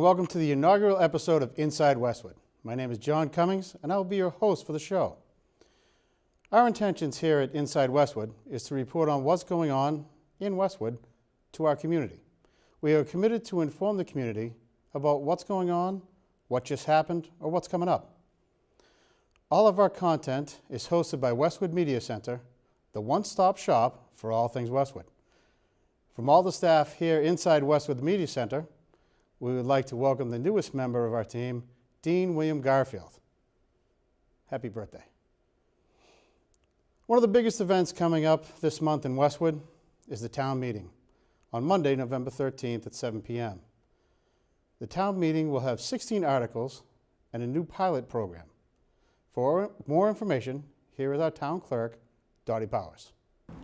welcome to the inaugural episode of Inside Westwood. My name is John Cummings, and I will be your host for the show. Our intentions here at Inside Westwood is to report on what's going on in Westwood to our community. We are committed to inform the community about what's going on, what just happened, or what's coming up. All of our content is hosted by Westwood Media Center, the one-stop shop for all things Westwood. From all the staff here inside Westwood Media Center, we would like to welcome the newest member of our team, Dean William Garfield. Happy birthday. One of the biggest events coming up this month in Westwood is the town meeting on Monday, November 13th at 7 p.m. The town meeting will have 16 articles and a new pilot program. For more information, here is our town clerk, Dottie Powers.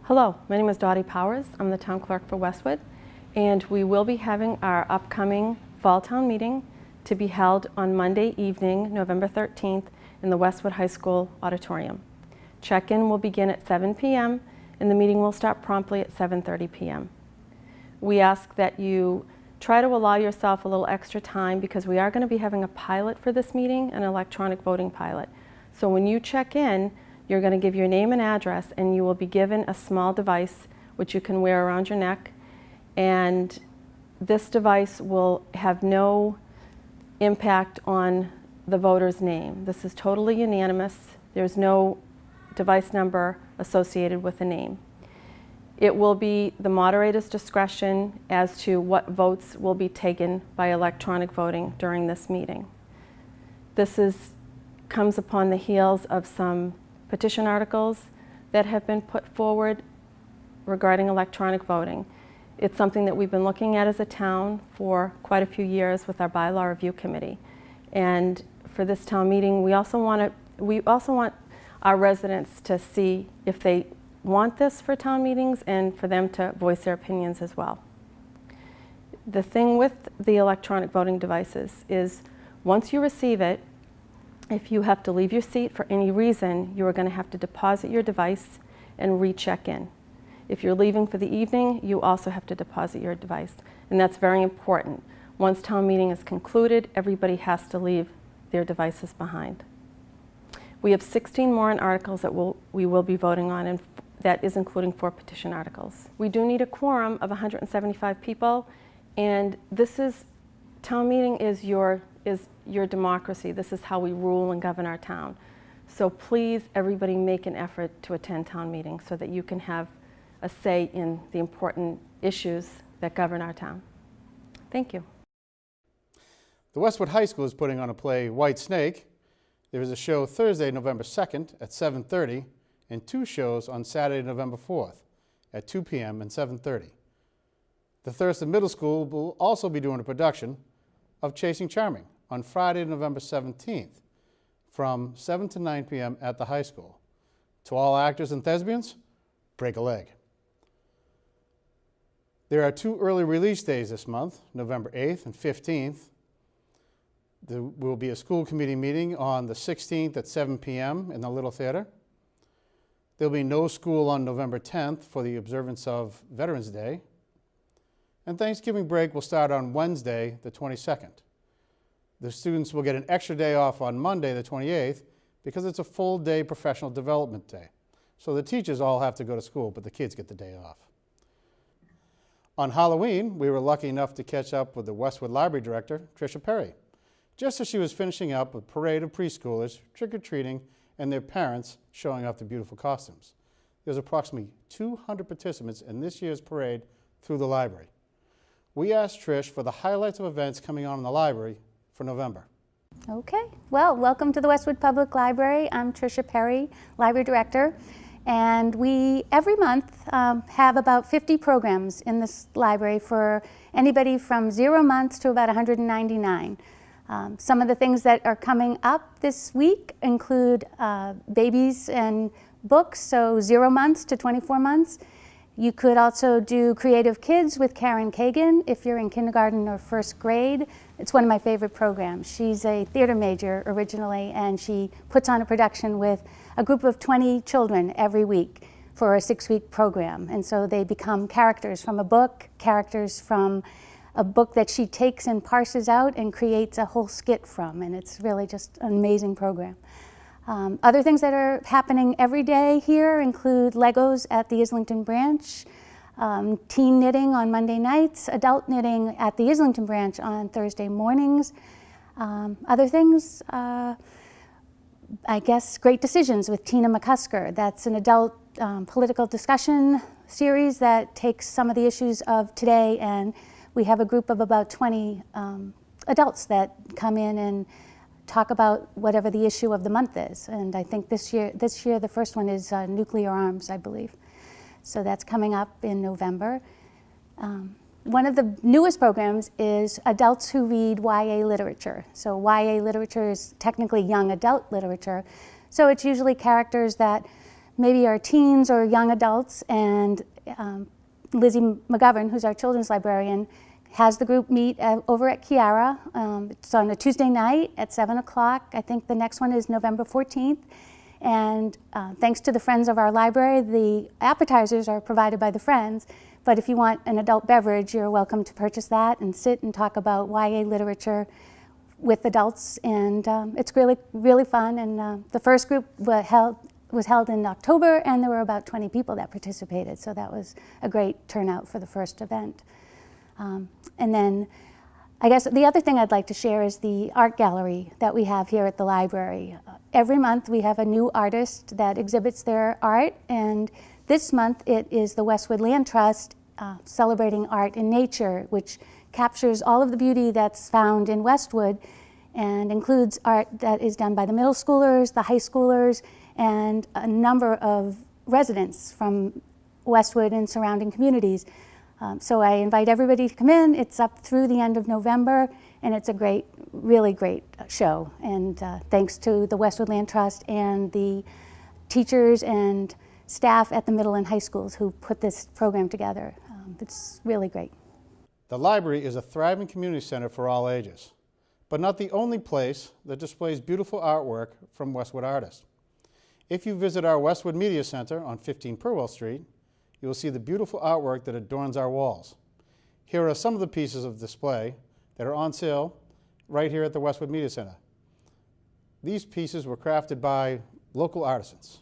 Hello, my name is Dottie Powers. I'm the town clerk for Westwood, and we will be having our upcoming fall town meeting to be held on Monday evening, November 13th, in the Westwood High School auditorium. Check-in will begin at 7 p.m. and the meeting will start promptly at 7:30 p.m. We ask that you try to allow yourself a little extra time because we are going to be having a pilot for this meeting, an electronic voting pilot. So when you check in, you're going to give your name and address, and you will be given a small device which you can wear around your neck. And this device will have no impact on the voter's name. This is totally unanimous. There's no device number associated with the name. It will be the moderator's discretion as to what votes will be taken by electronic voting during this meeting. This comes upon the heels of some petition articles that have been put forward regarding electronic voting. It's something that we've been looking at as a town for quite a few years with our bylaw review committee. And for this town meeting, we also want our residents to see if they want this for town meetings and for them to voice their opinions as well. The thing with the electronic voting devices is once you receive it, if you have to leave your seat for any reason, you are going to have to deposit your device and recheck in. If you're leaving for the evening, you also have to deposit your device. And that's very important. Once town meeting is concluded, everybody has to leave their devices behind. We have 16 warrant articles that we will be voting on, and that is including 4 petition articles. We do need a quorum of 175 people, and town meeting is your democracy. This is how we rule and govern our town. So please, everybody make an effort to attend town meeting so that you can have a say in the important issues that govern our town. Thank you. The Westwood High School is putting on a play, White Snake. There is a show Thursday, November 2nd at 7:30, and 2 shows on Saturday, November 4th at 2 p.m. and 7:30. The Thurston Middle School will also be doing a production of Chasing Charming on Friday, November 17th from 7 to 9 p.m. at the high school. To all actors and thespians, break a leg. There are 2 early release days this month, November 8th and 15th. There will be a school committee meeting on the 16th at 7 p.m. in the Little Theater. There will be no school on November 10th for the observance of Veterans Day. And Thanksgiving break will start on Wednesday, the 22nd. The students will get an extra day off on Monday, the 28th, because it's a full day professional development day. So the teachers all have to go to school, but the kids get the day off. On Halloween, we were lucky enough to catch up with the Westwood Library Director, Tricia Perry, just as she was finishing up a parade of preschoolers trick-or-treating and their parents showing off their beautiful costumes. There's approximately 200 participants in this year's parade through the library. We asked Trish for the highlights of events coming on in the library for November. Okay, well, welcome to the Westwood Public Library. I'm Tricia Perry, Library Director, and we every month have about 50 programs in this library for anybody from 0 months to about 199. Some of the things that are coming up this week include babies and books, so 0 months to 24 months. You could also do Creative Kids with Karen Kagan if you're in kindergarten or first grade. It's one of my favorite programs. She's a theater major originally, and she puts on a production with a group of 20 children every week for a 6-week program. And so they become characters from a book, characters from a book that she takes and parses out and creates a whole skit from, and it's really just an amazing program. Other things that are happening every day here include Legos at the Islington branch, teen knitting on Monday nights, adult knitting at the Islington branch on Thursday mornings. Other things, I guess, Great Decisions with Tina McCusker. That's an adult political discussion series that takes some of the issues of today, and we have a group of about 20 adults that come in and talk about whatever the issue of the month is. And I think this year the first one is nuclear arms, I believe. So that's coming up in November. One of the newest programs is adults who read YA literature. So YA literature is technically young adult literature. So it's usually characters that maybe are teens or young adults, and Lizzie McGovern, who's our children's librarian, has the group meet over at Chiara. It's on a Tuesday night at 7 o'clock. I think the next one is November 14th. And thanks to the Friends of our library, the appetizers are provided by the Friends. But if you want an adult beverage, you're welcome to purchase that and sit and talk about YA literature with adults. And it's really, really fun. And the first group was held in October, and there were about 20 people that participated. So that was a great turnout for the first event. And then I guess the other thing I'd like to share is the art gallery that we have here at the library. Every month we have a new artist that exhibits their art, and this month it is the Westwood Land Trust celebrating art and nature, which captures all of the beauty that's found in Westwood and includes art that is done by the middle schoolers, the high schoolers, and a number of residents from Westwood and surrounding communities. So I invite everybody to come in. It's up through the end of November, and it's a great, really great show. And thanks to the Westwood Land Trust and the teachers and staff at the middle and high schools who put this program together. It's really great. The library is a thriving community center for all ages, but not the only place that displays beautiful artwork from Westwood artists. If you visit our Westwood Media Center on 15 Purwell Street, you will see the beautiful artwork that adorns our walls. Here are some of the pieces of display that are on sale right here at the Westwood Media Center. These pieces were crafted by local artisans.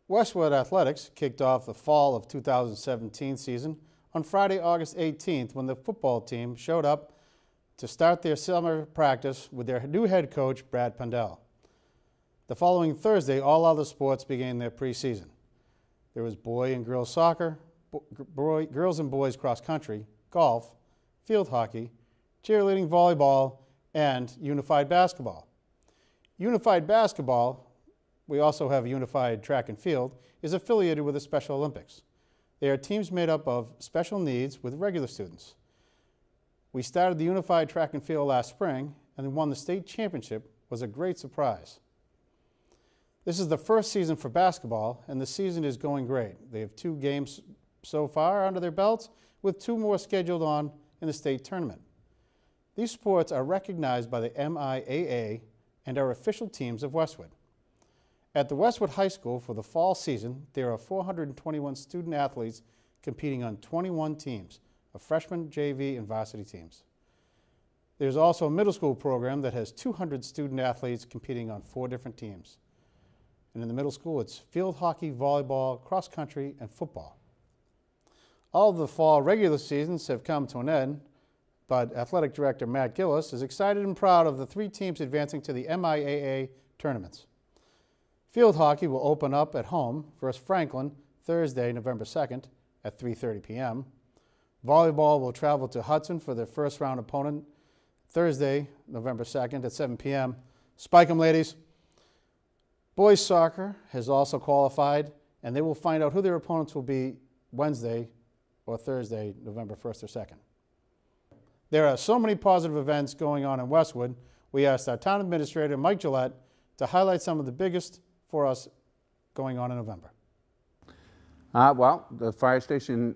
Westwood Athletics kicked off the fall of 2017 season on Friday, August 18th, when the football team showed up to start their summer practice with their new head coach, Brad Pendell. The following Thursday, all other sports began their preseason. There was boy and girls soccer, girls and boys cross country, golf, field hockey, cheerleading, volleyball, and unified basketball. Unified basketball, we also have unified track and field, is affiliated with the Special Olympics. They are teams made up of special needs with regular students. We started the unified track and field last spring and won the state championship. Was a great surprise. This is the first season for basketball, and the season is going great. They have 2 games so far under their belts, with 2 more scheduled on in the state tournament. These sports are recognized by the MIAA and are official teams of Westwood. At the Westwood High School for the fall season, there are 421 student athletes competing on 21 teams of freshman, JV, and varsity teams. There's also a middle school program that has 200 student athletes competing on 4 different teams. And in the middle school, it's field hockey, volleyball, cross country, and football. All of the fall regular seasons have come to an end, but Athletic Director Matt Gillis is excited and proud of the 3 teams advancing to the MIAA tournaments. Field hockey will open up at home versus Franklin Thursday, November 2nd at 3:30 p.m. Volleyball will travel to Hudson for their first round opponent Thursday, November 2nd at 7 p.m. Spike 'em, ladies. Boys soccer has also qualified, and they will find out who their opponents will be Wednesday or Thursday, November 1st or 2nd. There are so many positive events going on in Westwood. We asked our town administrator, Mike Gillette, to highlight some of the biggest for us going on in November. Well, the fire station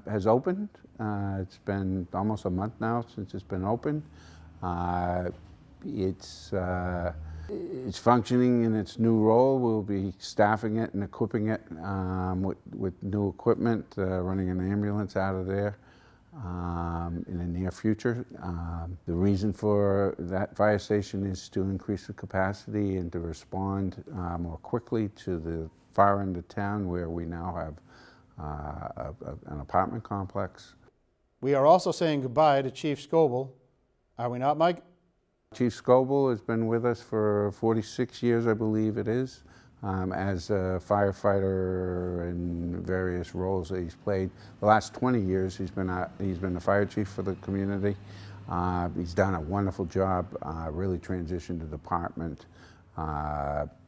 has opened. It's been almost a month now since it's been open. It's It's functioning in its new role. We'll be staffing it and equipping it with new equipment, running an ambulance out of there in the near future. The reason for that fire station is to increase the capacity and to respond more quickly to the far end of town where we now have an apartment complex. We are also saying goodbye to Chief Scoble. Are we not, Mike? Chief Scoble has been with us for 46 years, I believe it is, as a firefighter in various roles that he's played. The last 20 years, he's been the fire chief for the community. He's done a wonderful job, really transitioned the department.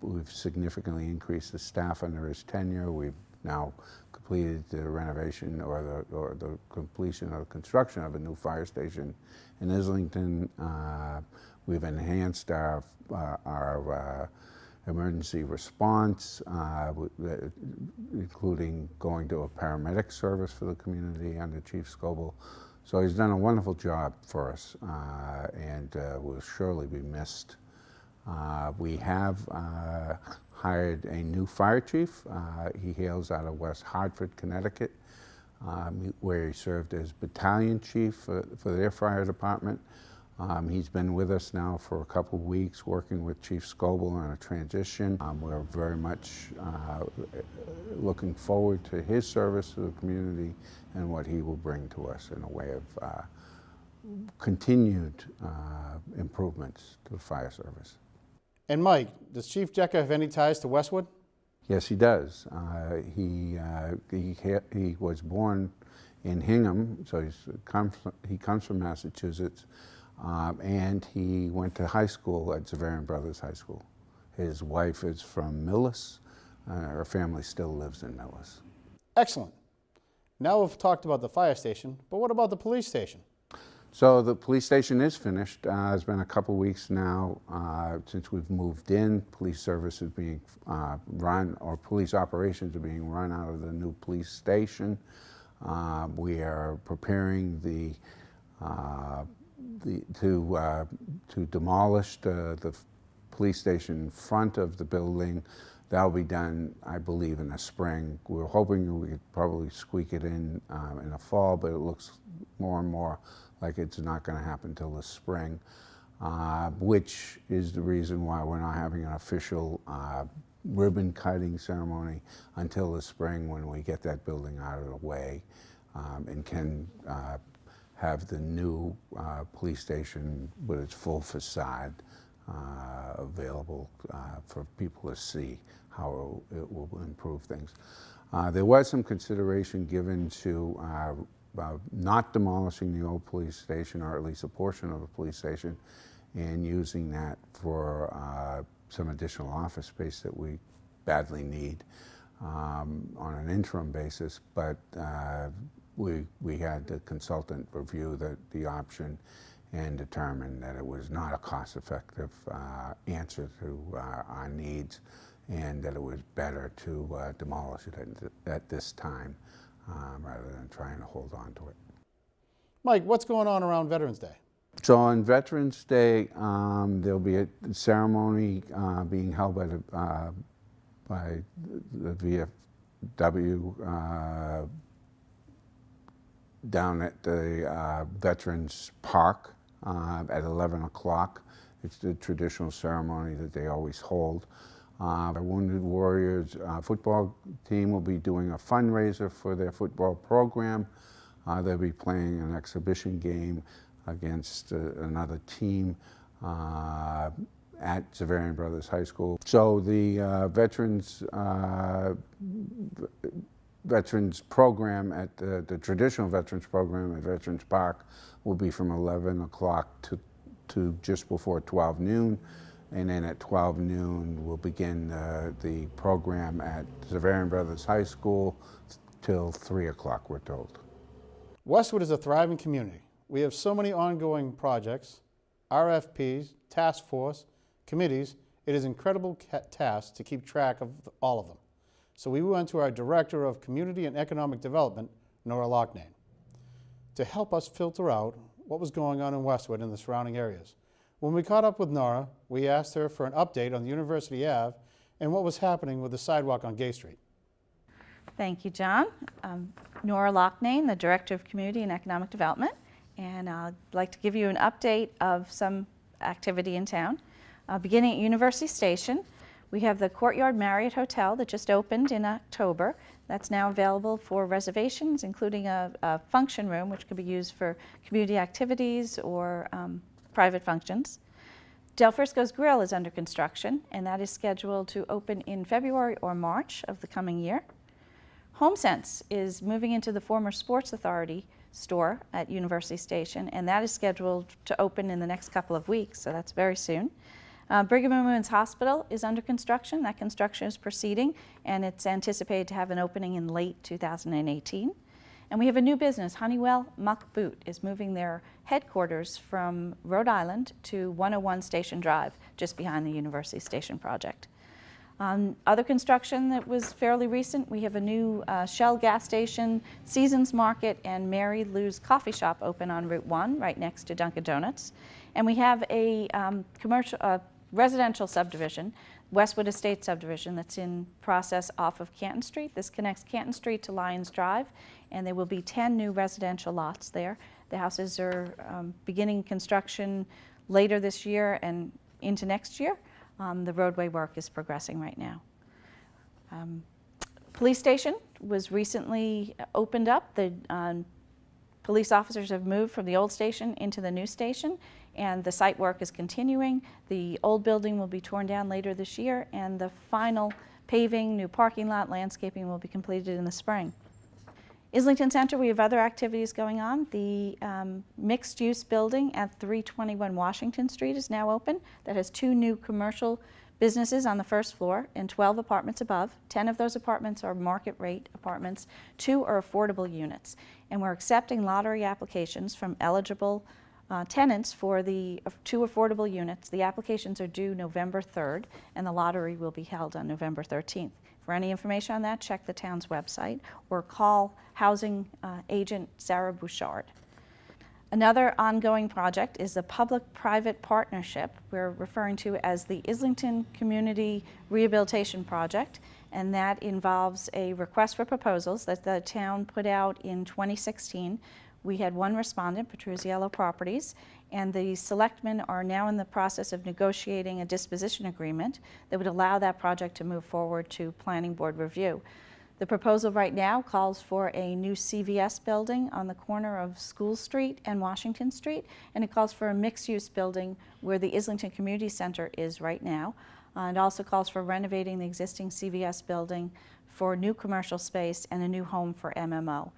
We've significantly increased the staff under his tenure. We've now completed the renovation or the completion of the construction of a new fire station in Islington. We've enhanced our emergency response, including going to a paramedic service for the community under Chief Scoble. So he's done a wonderful job for us and will surely be missed. We have hired a new fire chief. He hails out of West Hartford, Connecticut, where he served as battalion chief for their fire department. He's been with us now for a couple of weeks working with Chief Scoble on a transition. We're very much looking forward to his service to the community and what he will bring to us in a way of continued improvements to the fire service. And Mike, does Chief Jecker have any ties to Westwood? Yes, he does. He was born in Hingham, so he comes from Massachusetts, and he went to high school at Zavarian Brothers High School. His wife is from Millis. Her family still lives in Millis. Excellent. Now we've talked about the fire station, but what about the police station? So the police station is finished. It's been a couple weeks now since we've moved in. Police service is being run, or police operations are being run out of the new police station. We are preparing to demolish the police station in front of the building. That'll be done, I believe, in the spring. We're hoping we could probably squeak it in the fall, but it looks more and more like it's not going to happen until the spring, which is the reason why we're not having an official ribbon cutting ceremony until the spring, when we get that building out of the way and can have the new police station with its full facade available for people to see how it will improve things. There was some consideration given to not demolishing the old police station, or at least a portion of the police station, and using that for some additional office space that we badly need on an interim basis. But we had the consultant review the option and determined that it was not a cost-effective answer to our needs, and that it was better to demolish it at this time rather than trying to hold on to it. Mike, what's going on around Veterans Day? So on Veterans Day, there'll be a ceremony being held by the VFW down at the Veterans Park at 11 o'clock. It's the traditional ceremony that they always hold. Our Wounded Warriors football team will be doing a fundraiser for their football program. They'll be playing an exhibition game against another team at Zavarian Brothers High School. So the veterans program at the traditional veterans program at Veterans Park will be from 11 o'clock to just before 12 noon. And then at 12 noon, we'll begin the program at Zavarian Brothers High School till 3 o'clock, we're told. Westwood is a thriving community. We have so many ongoing projects, RFPs, task force, committees. It is an incredible task to keep track of all of them. So we went to our Director of Community and Economic Development, Nora Loughnane, to help us filter out what was going on in Westwood and the surrounding areas. When we caught up with Nora, we asked her for an update on University Ave and what was happening with the sidewalk on Gay Street. Thank you, John. Nora Locknane, the Director of Community and Economic Development, and I'd like to give you an update of some activity in town. Beginning at University Station, we have the Courtyard Marriott Hotel that just opened in October. That's now available for reservations, including a function room, which could be used for community activities or private functions. Del Frisco's Grill is under construction, and that is scheduled to open in February or March of the coming year. HomeSense is moving into the former Sports Authority store at University Station, and that is scheduled to open in the next couple of weeks, so that's very soon. Brigham and Women's Hospital is under construction. That construction is proceeding, and it's anticipated to have an opening in late 2018. And we have a new business. Honeywell Muck Boot is moving their headquarters from Rhode Island to 101 Station Drive, just behind the University Station project. Other construction that was fairly recent, we have a new Shell gas station, Seasons Market, and Mary Lou's Coffee Shop open on Route 1, right next to Dunkin' Donuts. And we have a residential subdivision, Westwood Estate subdivision, that's in process off of Canton Street. This connects Canton Street to Lyons Drive, and there will be 10 new residential lots there. The houses are beginning construction later this year and into next year. The roadway work is progressing right now. Police station was recently opened up. The police officers have moved from the old station into the new station, and the site work is continuing. The old building will be torn down later this year, and the final paving, new parking lot, landscaping will be completed in the spring. Islington Center, we have other activities going on. The mixed-use building at 321 Washington Street is now open. That has 2 new commercial businesses on the first floor and 12 apartments above. 10 of those apartments are market rate apartments. 2 are affordable units. And we're accepting lottery applications from eligible tenants for the 2 affordable units. The applications are due November 3rd, and the lottery will be held on November 13th. For any information on that, check the town's website or call housing agent Sarah Bouchard. Another ongoing project is the public-private partnership we're referring to as the Islington Community Rehabilitation Project, and that involves a request for proposals that the town put out in 2016. We had 1 respondent, Petruzziello Properties, and the selectmen are now in the process of negotiating a disposition agreement that would allow that project to move forward to planning board review. The proposal right now calls for a new CVS building on the corner of School Street and Washington Street, and it calls for a mixed-use building where the Islington Community Center is right now. It also calls for renovating the existing CVS building for new commercial space and a new home for MMO.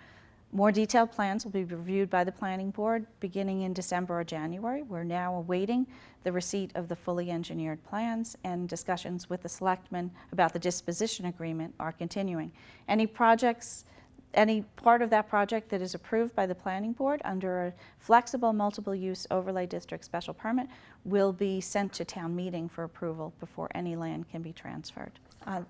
More detailed plans will be reviewed by the planning board beginning in December or January. We're now awaiting the receipt of the fully engineered plans, and discussions with the selectmen about the disposition agreement are continuing. Any part of that project that is approved by the planning board under a flexible multiple use overlay district special permit will be sent to town meeting for approval before any land can be transferred.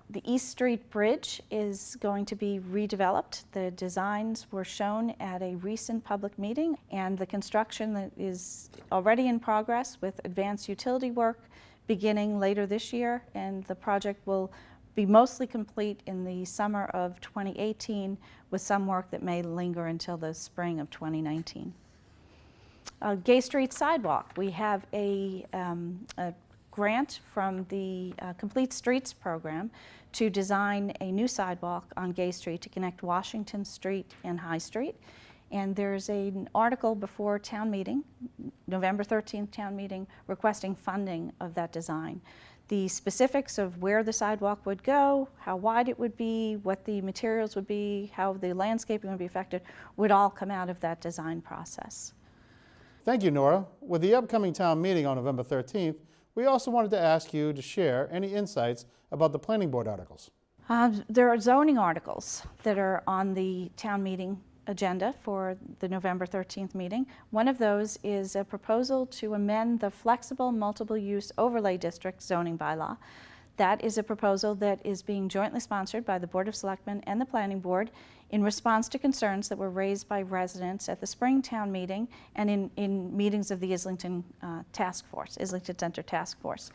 The East Street Bridge is going to be redeveloped. The designs were shown at a recent public meeting, and the construction that is already in progress with advanced utility work beginning later this year, and the project will be mostly complete in the summer of 2018 with some work that may linger until the spring of 2019. Gay Street Sidewalk. We have a grant from the Complete Streets program to design a new sidewalk on Gay Street to connect Washington Street and High Street. And there's an article before town meeting, November 13th town meeting, requesting funding of that design. The specifics of where the sidewalk would go, how wide it would be, what the materials would be, how the landscaping would be affected, would all come out of that design process. Thank you, Nora. With the upcoming town meeting on November 13th, we also wanted to ask you to share any insights about the planning board articles. There are zoning articles that are on the town meeting agenda for the November 13th meeting. One of those is a proposal to amend the flexible multiple use overlay district zoning bylaw. That is a proposal that is being jointly sponsored by the Board of Selectmen and the Planning Board in response to concerns that were raised by residents at the spring town meeting and in meetings of the Islington Islington Center Task Force.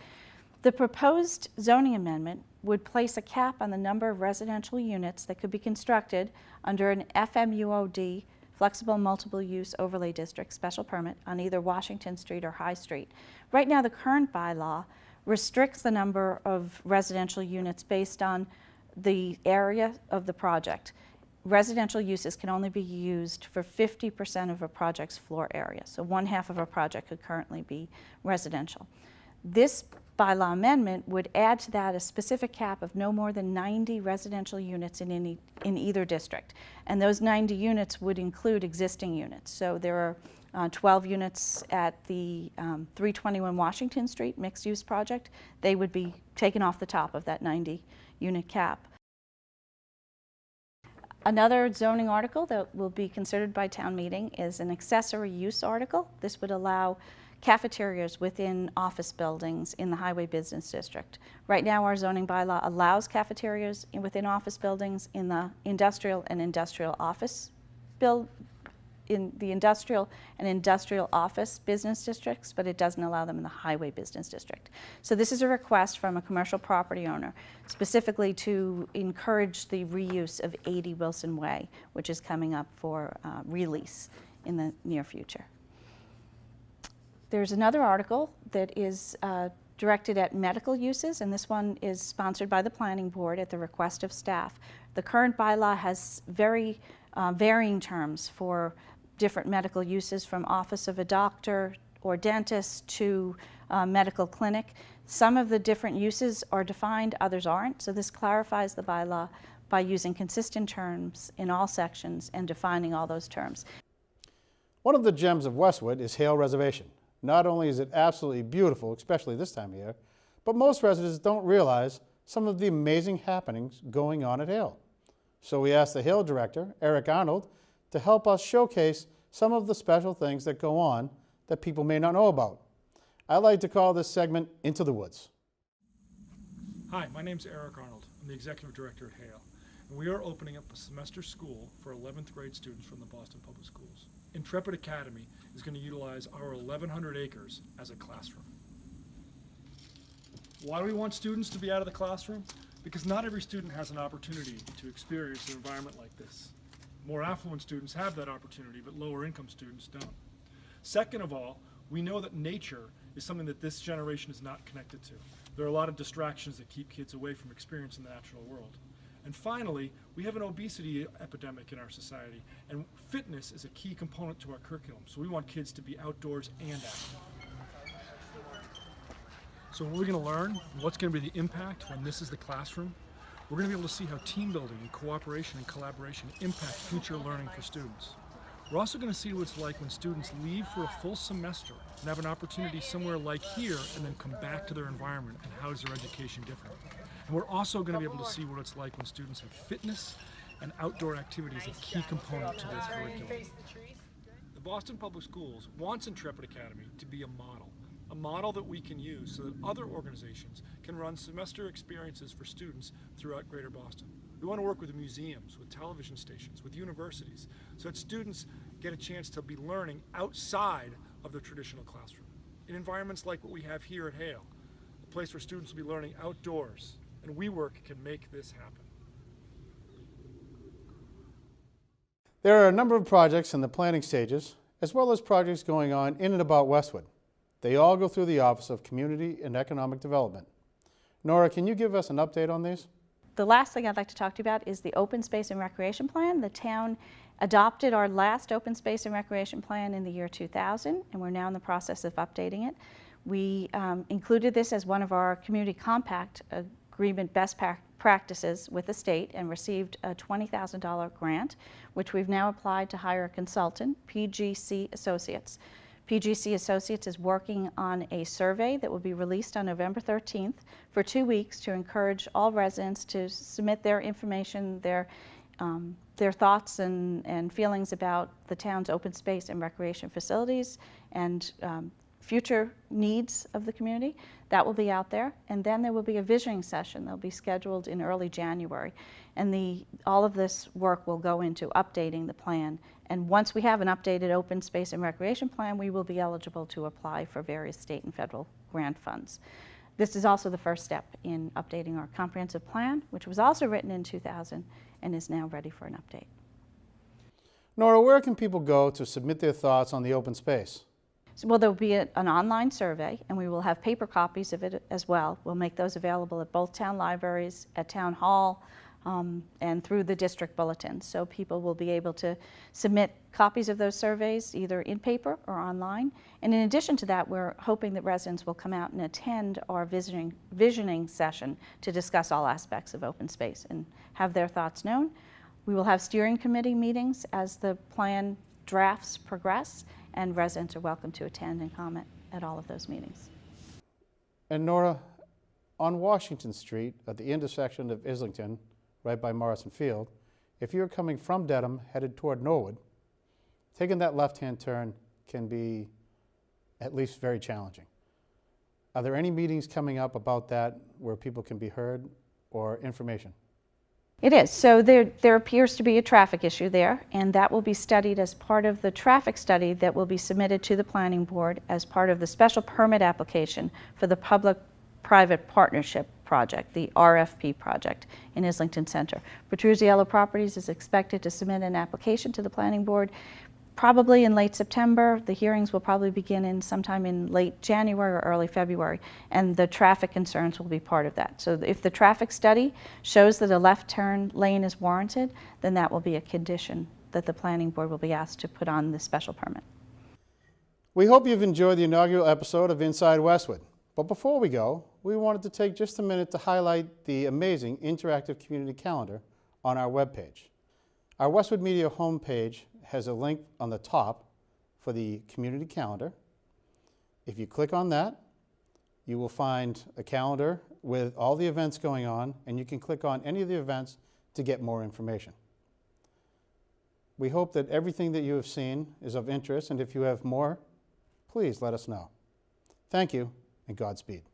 The proposed zoning amendment would place a cap on the number of residential units that could be constructed under an FMUOD, Flexible Multiple Use Overlay District special permit on either Washington Street or High Street. Right now, the current bylaw restricts the number of residential units based on the area of the project. Residential uses can only be used for 50% of a project's floor area. So 1/2 of a project could currently be residential. This bylaw amendment would add to that a specific cap of no more than 90 residential units in either district. And those 90 units would include existing units. So there are 12 units at the 321 Washington Street mixed-use project. They would be taken off the top of that 90-unit cap. Another zoning article that will be considered by town meeting is an accessory use article. This would allow cafeterias within office buildings in the Highway Business District. Right now, our zoning bylaw allows cafeterias within office buildings in the industrial and industrial office office business districts, but it doesn't allow them in the Highway Business District. So this is a request from a commercial property owner, specifically to encourage the reuse of 80 Wilson Way, which is coming up for release in the near future. There's another article that is directed at medical uses, and this one is sponsored by the Planning Board at the request of staff. The current bylaw has very varying terms for different medical uses, from office of a doctor or dentist to medical clinic. Some of the different uses are defined, others aren't, so this clarifies the bylaw by using consistent terms in all sections and defining all those terms. One of the gems of Westwood is Hale Reservation. Not only is it absolutely beautiful, especially this time of year, but most residents don't realize some of the amazing happenings going on at Hale. So we asked the Hale director, Eric Arnold, to help us showcase some of the special things that go on that people may not know about. I like to call this segment Into the Woods. Hi, my name's Eric Arnold. I'm the executive director at Hale, and we are opening up a semester school for 11th grade students from the Boston Public Schools. Intrepid Academy is going to utilize our 1,100 acres as a classroom. Why do we want students to be out of the classroom? Because not every student has an opportunity to experience an environment like this. More affluent students have that opportunity, but lower income students don't. Second of all, we know that nature is something that this generation is not connected to. There are a lot of distractions that keep kids away from experiencing the natural world. And finally, we have an obesity epidemic in our society, and fitness is a key component to our curriculum. So we want kids to be outdoors and active. So what we're going to learn, what's going to be the impact when this is the classroom, we're going to be able to see how team building and cooperation and collaboration impact future learning for students. We're also going to see what it's like when students leave for a full semester and have an opportunity somewhere like here and then come back to their environment, and how is their education different. And we're also going to be able to see what it's like when students have fitness and outdoor activities a key component to their curriculum. The Boston Public Schools wants Intrepid Academy to be a model that we can use so that other organizations can run semester experiences for students throughout Greater Boston. We want to work with museums, with television stations, with universities, so that students get a chance to be learning outside of their traditional classroom, in environments like what we have here at Hale, a place where students will be learning outdoors, and WeWork can make this happen. There are a number of projects in the planning stages, as well as projects going on in and about Westwood. They all go through the Office of Community and Economic Development. Nora, can you give us an update on these? The last thing I'd like to talk to you about is the Open Space and Recreation Plan. The town adopted our last Open Space and Recreation Plan in the year 2000, and we're now in the process of updating it. We included this as one of our Community Compact Agreement best practices with the state and received a $20,000 grant, which we've now applied to hire a consultant, PGC Associates. PGC Associates is working on a survey that will be released on November 13th for 2 weeks to encourage all residents to submit their information, their thoughts and feelings about the town's open space and recreation facilities, and future needs of the community. That will be out there. And then there will be a visioning session. They'll be scheduled in early January. And all of this work will go into updating the plan. And once we have an updated open space and recreation plan, we will be eligible to apply for various state and federal grant funds. This is also the first step in updating our comprehensive plan, which was also written in 2000 and is now ready for an update. Nora, where can people go to submit their thoughts on the open space? Well, there will be an online survey, and we will have paper copies of it as well. We'll make those available at both town libraries, at Town Hall, and through the district bulletin. So people will be able to submit copies of those surveys either in paper or online. And in addition to that, we're hoping that residents will come out and attend our visioning session to discuss all aspects of open space and have their thoughts known. We will have steering committee meetings as the plan drafts progress, and residents are welcome to attend and comment at all of those meetings. And Nora, on Washington Street at the intersection of Islington, right by Morrison Field, if you're coming from Dedham headed toward Norwood, taking that left-hand turn can be at least very challenging. Are there any meetings coming up about that where people can be heard or information? It is. So there appears to be a traffic issue there, and that will be studied as part of the traffic study that will be submitted to the Planning Board as part of the special permit application for the Public-Private Partnership Project, the RFP project in Islington Center. Petruzziello Properties is expected to submit an application to the Planning Board probably in late September. The hearings will probably begin sometime in late January or early February, and the traffic concerns will be part of that. So if the traffic study shows that a left turn lane is warranted, then that will be a condition that the Planning Board will be asked to put on the special permit. We hope you've enjoyed the inaugural episode of Inside Westwood. But before we go, we wanted to take just a minute to highlight the amazing interactive community calendar on our webpage. Our Westwood Media homepage has a link on the top for the community calendar. If you click on that, you will find a calendar with all the events going on, and you can click on any of the events to get more information. We hope that everything that you have seen is of interest, and if you have more, please let us know. Thank you, and Godspeed.